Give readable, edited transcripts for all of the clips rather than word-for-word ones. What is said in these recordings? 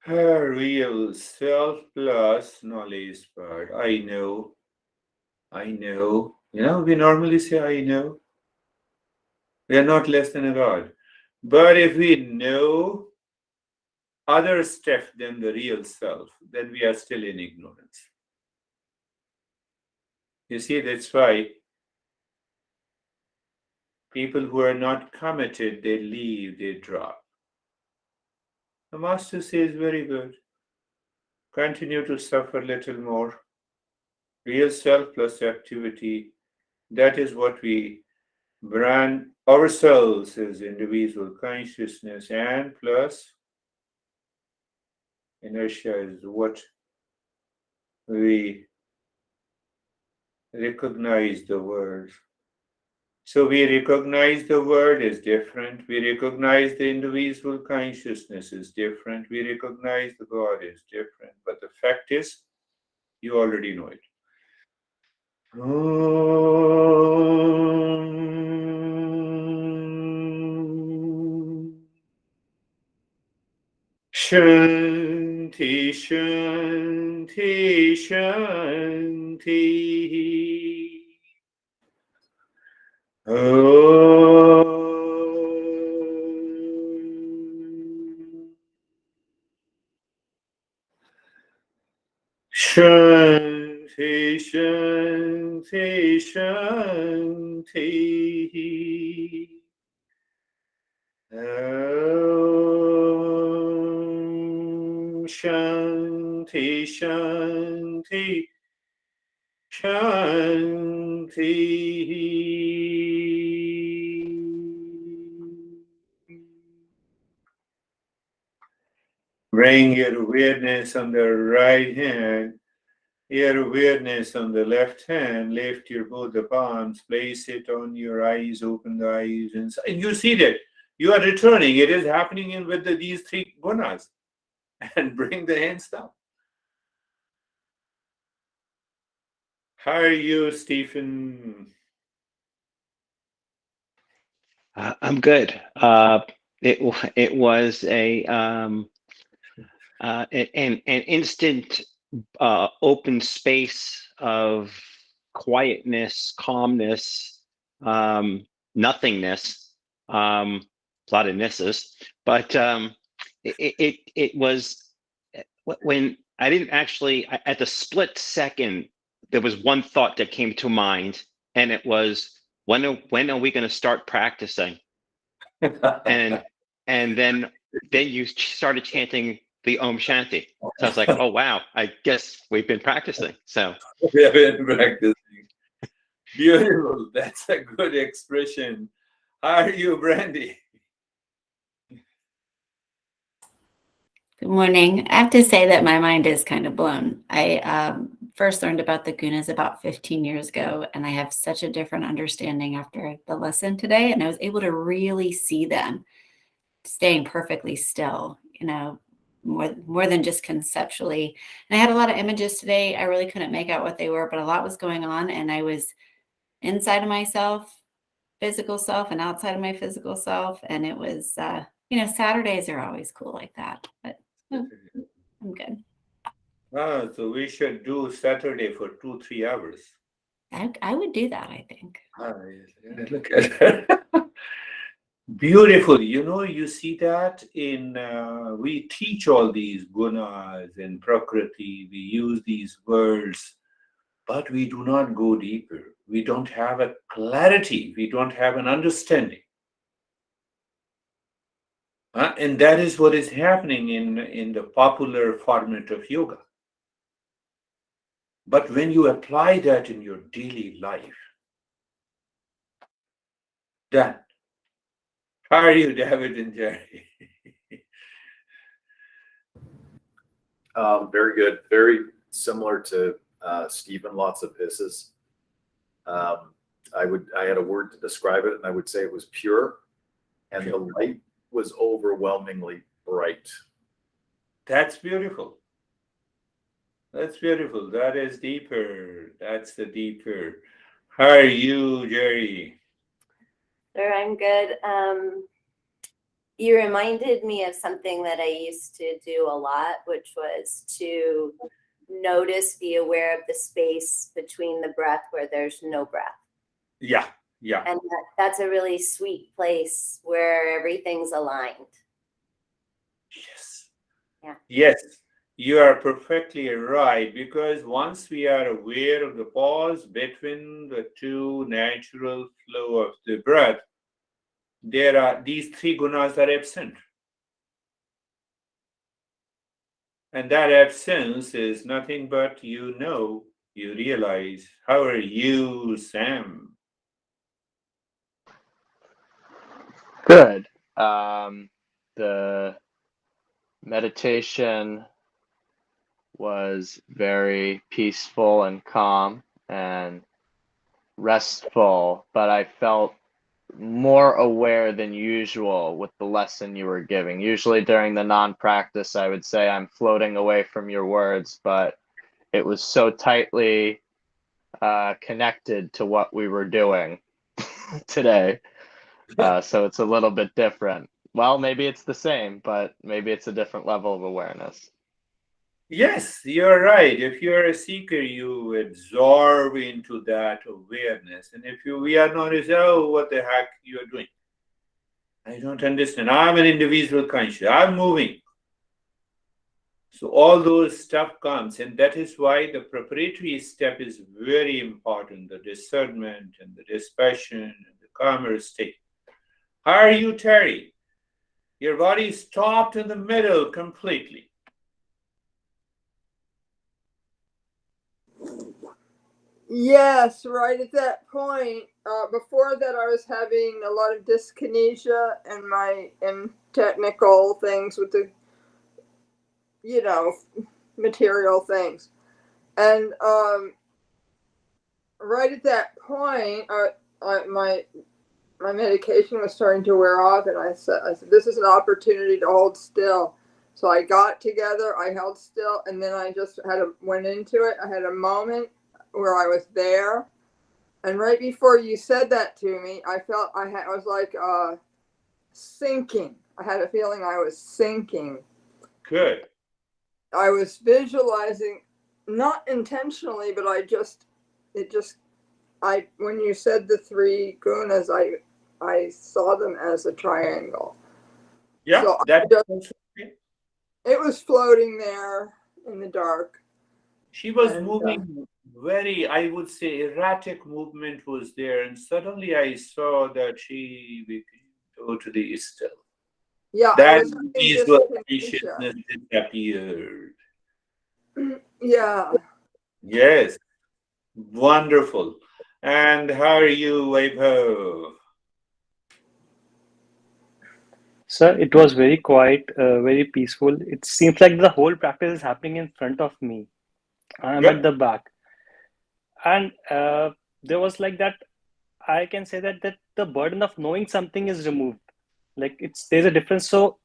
Real self plus knowledge part. I know. We normally say I know. We are not less than a God. But if we know other stuff than the real self, then we are still in ignorance. You see, that's why people who are not committed, they leave, they drop. The master says, very good. Continue to suffer a little more. Real self plus activity. That is what we brand ourselves as individual consciousness, and plus inertia is what we recognize the world. So we recognize the world is different. We recognize the individual consciousness is different. We recognize the God is different. But the fact is, you already know it. Om. Shanti, Shanti, Shanti. Om. Shanti, Shanti, Shanti. Om. Shanti, Shanti, Shanti. Bring your awareness on the right hand, your awareness on the left hand. Lift your both the palms, place it on your eyes, open the eyes, and you see that you are returning. It is happening in with these three gunas, and bring the hands down. How are you, Stephen? I'm good. It was an instant open space of quietness, calmness, nothingness, a lot of nisses, but it was when I didn't actually at the split second there was one thought that came to mind, and it was when are we going to start practicing? and and then you started chanting the Om Shanti. So I was like, oh wow, I guess we've been practicing. So We have been practicing. Beautiful. That's a good expression. How are you, Brandy? Good morning. I have to say that my mind is kind of blown. I first learned about the gunas about 15 years ago, and I have such a different understanding after the lesson today. And I was able to really see them staying perfectly still, more than just conceptually. And I had a lot of images today. I really couldn't make out what they were, but a lot was going on. And I was inside of myself, physical self, and outside of my physical self. And it was, Saturdays are always cool like that. But I'm good. So we should do Saturday for 2-3 hours. I would do that, I think. Yes. Look at that. Beautiful. You see that we teach all these gunas in Prakriti, we use these words, but we do not go deeper. We don't have a clarity, we don't have an understanding. And that is what is happening in the popular format of yoga. But when you apply that in your daily life, then how are you, David and Jerry? Very good. Very similar to Stephen. Lots of hisses. I had a word to describe it, and I would say it was pure, and the light was overwhelmingly bright. That's beautiful. That's beautiful. That is deeper. That's the deeper. How are you, Jerry? Sure, I'm good. You reminded me of something that I used to do a lot, which was to notice, be aware of the space between the breath where there's no breath. Yeah, yeah. And that's a really sweet place where everything's aligned. Yes. Yeah. Yes, you are perfectly right, because once we are aware of the pause between the two natural flow of the breath, there are these three gunas are absent. And that absence is nothing but you realize. How are you, Sam? Good. The meditation was very peaceful and calm and restful, but I felt more aware than usual with the lesson you were giving. Usually during the non-practice, I would say I'm floating away from your words, but it was so tightly connected to what we were doing today. So it's a little bit different. Well, maybe it's the same, but maybe it's a different level of awareness. Yes, you're right. If you're a seeker, you absorb into that awareness. And if we are not, oh, what the heck you're doing? I don't understand. I'm an individual conscious. I'm moving. So all those stuff comes, and that is why the preparatory step is very important, the discernment and the dispassion and the calmer state. How are you, Terry? Your body stopped in the middle completely. Yes, right at that point. Before that, I was having a lot of dyskinesia and technical things with the, material things. And right at that point, my medication was starting to wear off, and I said, this is an opportunity to hold still. So I got together, I held still, and then I just went into it. I had a moment where I was there. And right before you said that to me, I felt I was like sinking. I had a feeling I was sinking. Good. I was visualizing, not intentionally, but when you said the three gunas, I saw them as a triangle. Yeah, So it was floating there in the dark. she was moving very, I would say, erratic movement was there, and suddenly I saw that she became totally still. Yeah, That I was having visual dyskinesia. consciousness disappeared. Yeah. Yes, wonderful. And how are you, Vaibhav? Sir, it was very quiet, very peaceful. It seems like the whole practice is happening in front of me. I'm at Good. the back, and there was like that. I can say that the burden of knowing something is removed. Like there's a difference. So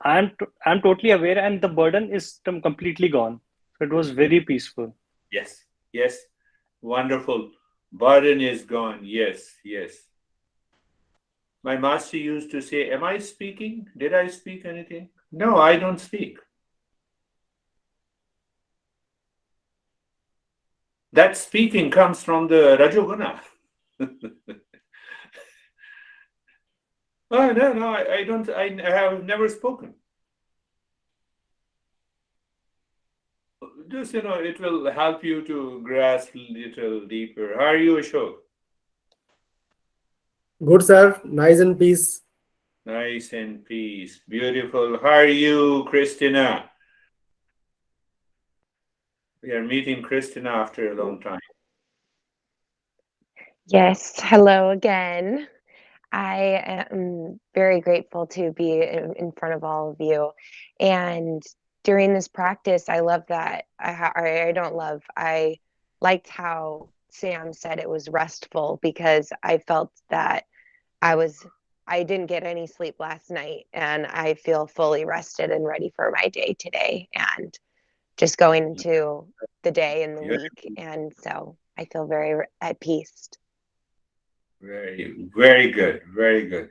I'm totally aware, and the burden is completely gone. So it was very peaceful. Yes, yes, wonderful. Burden is gone. Yes, yes. My master used to say, am I speaking? Did I speak anything? No, I don't speak. That speaking comes from the Rajoguna. Oh, no, I don't, I have never spoken. Just, it will help you to grasp a little deeper. How are you, Ashok? Good, sir. Nice and peace. Nice and peace. Beautiful. How are you, Christina? We are meeting Christina after a long time. Yes, hello again. I am very grateful to be in front of all of you. And during this practice, I love that. I liked how Sam said it was restful, because I felt that I didn't get any sleep last night, and I feel fully rested and ready for my day today, and just going into the day and the week. And so I feel very at peace. Very, very good. Very good.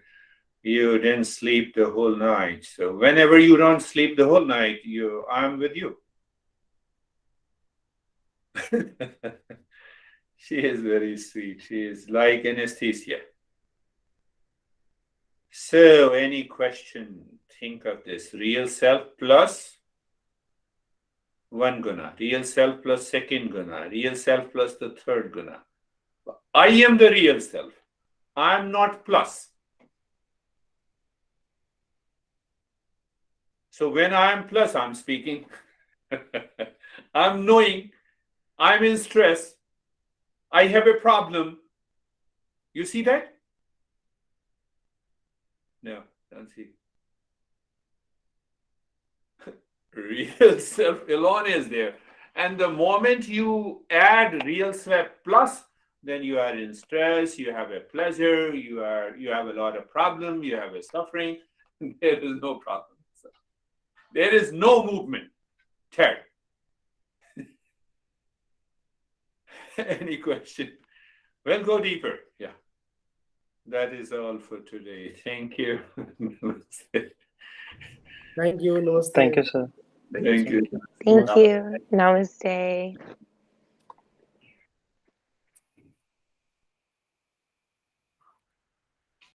You didn't sleep the whole night. So whenever you don't sleep the whole night, I'm with you. She is very sweet. She is like anesthesia. So any question? Think of this. Real self plus one guna. Real self plus second guna. Real self plus the third guna. I am the real self. I am not plus. So when I am plus, I'm speaking. I'm knowing. I'm in stress. I have a problem. You see that? No, don't see. Real self alone is there. And the moment you add real self plus, then you are in stress, you have a pleasure, you have a lot of problem, you have a suffering. There is no problem. There is no movement. Third. Any question? We'll go deeper. Yeah. That is all for today. Thank you. Thank you. Namaste. Thank you, sir. Thank you. Thank you. Namaste.